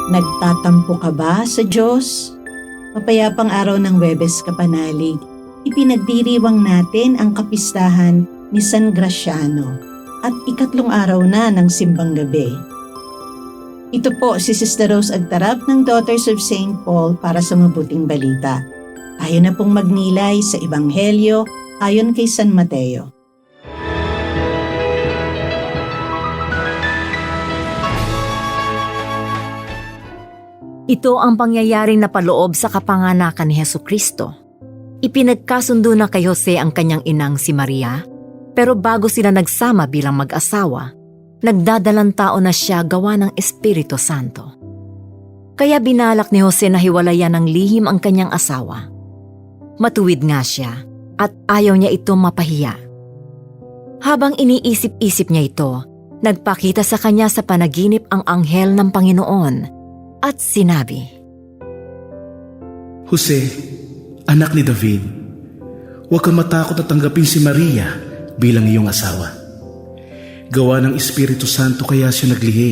Nagtatampo ka ba sa Diyos? Mapayapang araw ng Huwebes Kapanalig, ipinagdiriwang natin ang kapistahan ni San Graciano at ikatlong araw na ng Simbang Gabi. Ito po si Sister Rose Agtarap ng Daughters of St. Paul para sa mabuting balita. Tayo na pong magnilay sa Ebanghelyo ayon kay San Mateo. Ito ang pangyayaring napaloob sa kapanganakan ni Hesukristo. Ipinagkasundo na kay Jose ang kanyang inang si Maria, pero bago sila nagsama bilang mag-asawa, nagdadalang tao na siya gawa ng Espiritu Santo. Kaya binalak ni Jose na hiwalayan ng lihim ang kanyang asawa. Matuwid nga siya at ayaw niya ito mapahiya. Habang iniisip-isip niya ito, nagpakita sa kanya sa panaginip ang anghel ng Panginoon at sinabi, Jose, anak ni David, huwag kang matakot na tanggapin si Maria bilang iyong asawa. Gawa ng Espiritu Santo kaya siya naglihi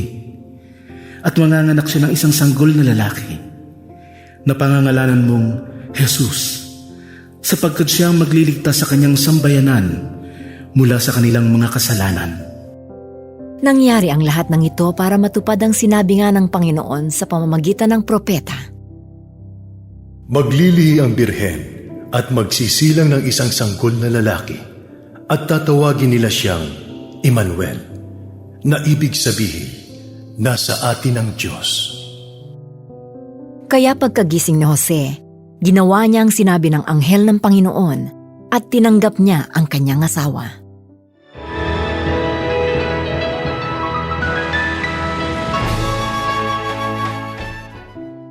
at manganganak siya ng isang sanggol na lalaki na pangangalanan mong Jesus, sapagkat siya ang magliligtas sa kanyang sambayanan mula sa kanilang mga kasalanan. Nangyari ang lahat ng ito para matupad ang sinabi nga ng Panginoon sa pamamagitan ng propeta. Maglilihi ang birhen at magsisilang ng isang sanggol na lalaki at tatawagin nila siyang Emmanuel, na ibig sabihin, nasa atin ang Diyos. Kaya pagkagising ni Jose, ginawa niya ang sinabi ng anghel ng Panginoon at tinanggap niya ang kanyang asawa.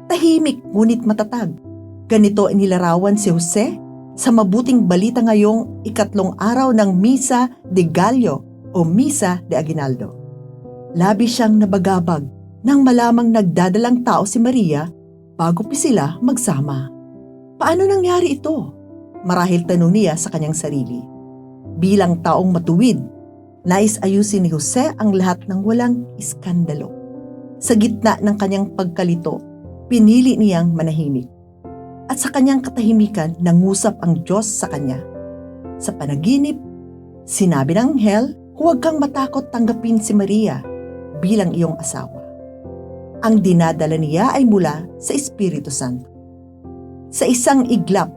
Tahimik ngunit matatag. Ganito inilarawan si Jose sa mabuting balita ngayong ikatlong araw ng Misa de Gallo o Misa de Aguinaldo. Labis siyang nabagabag nang malamang nagdadalang tao si Maria bago pa sila magsama. Paano nangyari ito? Marahil tanong niya sa kanyang sarili. Bilang taong matuwid, nais ayusin ni Jose ang lahat ng walang iskandalo. Sa gitna ng kanyang pagkalito, pinili niyang manahimik. At sa kanyang katahimikan, nangusap ang Diyos sa kanya. Sa panaginip, sinabi ng anghel, huwag kang matakot tanggapin si Maria bilang iyong asawa. Ang dinadala niya ay mula sa Espiritu Santo. Sa isang iglap,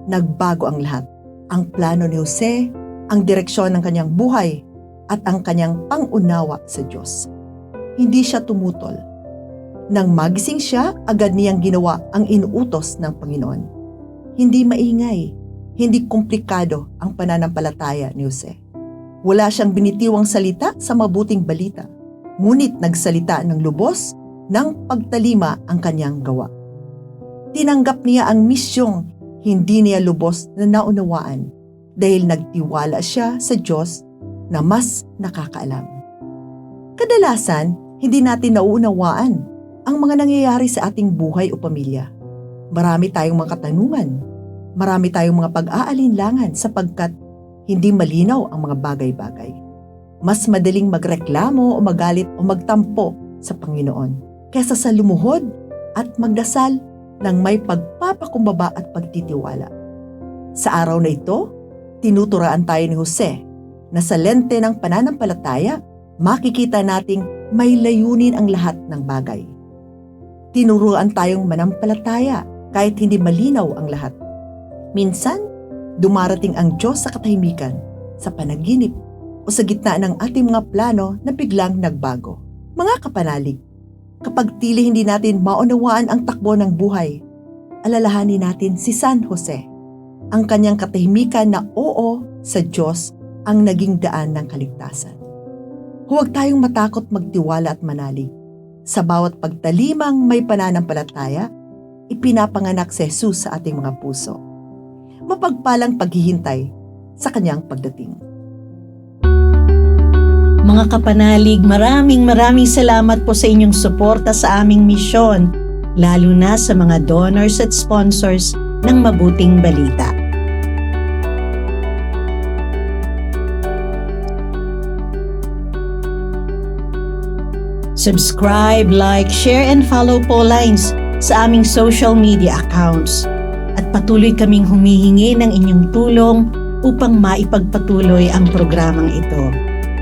nagbago ang lahat. Ang plano ni Jose, ang direksyon ng kanyang buhay, at ang kanyang pangunawa sa Diyos. Hindi siya tumutol. Nang magising siya, agad niyang ginawa ang inuutos ng Panginoon. Hindi maingay, hindi komplikado ang pananampalataya ni Jose. Wala siyang binitiwang salita sa mabuting balita, ngunit nagsalita ng lubos ng pagtalima ang kanyang gawa. Tinanggap niya ang misyong hindi niya lubos na naunawaan dahil nagtiwala siya sa Diyos na mas nakakaalam. Kadalasan, hindi natin nauunawaan ang mga nangyayari sa ating buhay o pamilya. Marami tayong mga katanungan, marami tayong mga pag-aalinlangan sapagkat hindi malinaw ang mga bagay-bagay. Mas madaling magreklamo o magalit o magtampo sa Panginoon kaysa sa lumuhod at magdasal ng may pagpapakumbaba at pagtitiwala. Sa araw na ito, tinuturaan tayo ni Jose na sa lente ng pananampalataya, makikita nating may layunin ang lahat ng bagay. Tinuruan tayong manampalataya kahit hindi malinaw ang lahat. Minsan, dumarating ang Diyos sa katahimikan, sa panaginip, o sa gitna ng ating mga plano na biglang nagbago. Mga kapanalig, kapag tili hindi natin maunawaan ang takbo ng buhay, alalahanin natin si San Jose. Ang kanyang katahimikan na oo sa Diyos ang naging daan ng kaligtasan. Huwag tayong matakot magtiwala at manalig. Sa bawat pagtalimang may pananampalataya, ipinapanganak si Jesus sa ating mga puso. Mapagpalang paghihintay sa kanyang pagdating. Mga kapanalig, maraming salamat po sa inyong suporta sa aming misyon, lalo na sa mga donors at sponsors ng Mabuting Balita. Subscribe, like, share, and follow po Lines sa aming social media accounts. At patuloy kaming humihingi ng inyong tulong upang maipagpatuloy ang programang ito.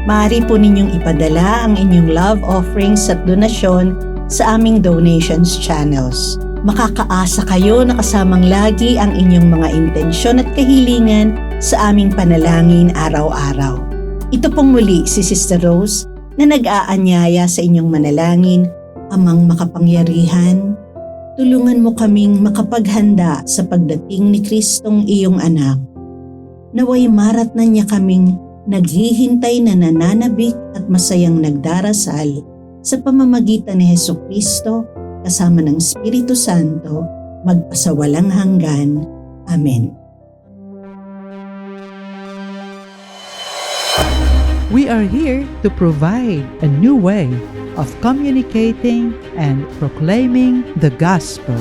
Maaari po ninyong ipadala ang inyong love offerings at donasyon sa aming donations channels. Makakaasa kayo na kasamang lagi ang inyong mga intensyon at kahilingan sa aming panalangin araw-araw. Ito pong muli si Sister Rose na nag-aanyaya sa inyong manalangin. Amang makapangyarihan, tulungan mo kaming makapaghanda sa pagdating ni Kristong iyong anak. Naway maratnan niya kaming naghihintay na nananabik at masayang nagdarasal sa pamamagitan ni Hesukristo kasama ng Espiritu Santo magpasawalang hanggan. Amen. We are here to provide a new way of communicating and proclaiming the gospel.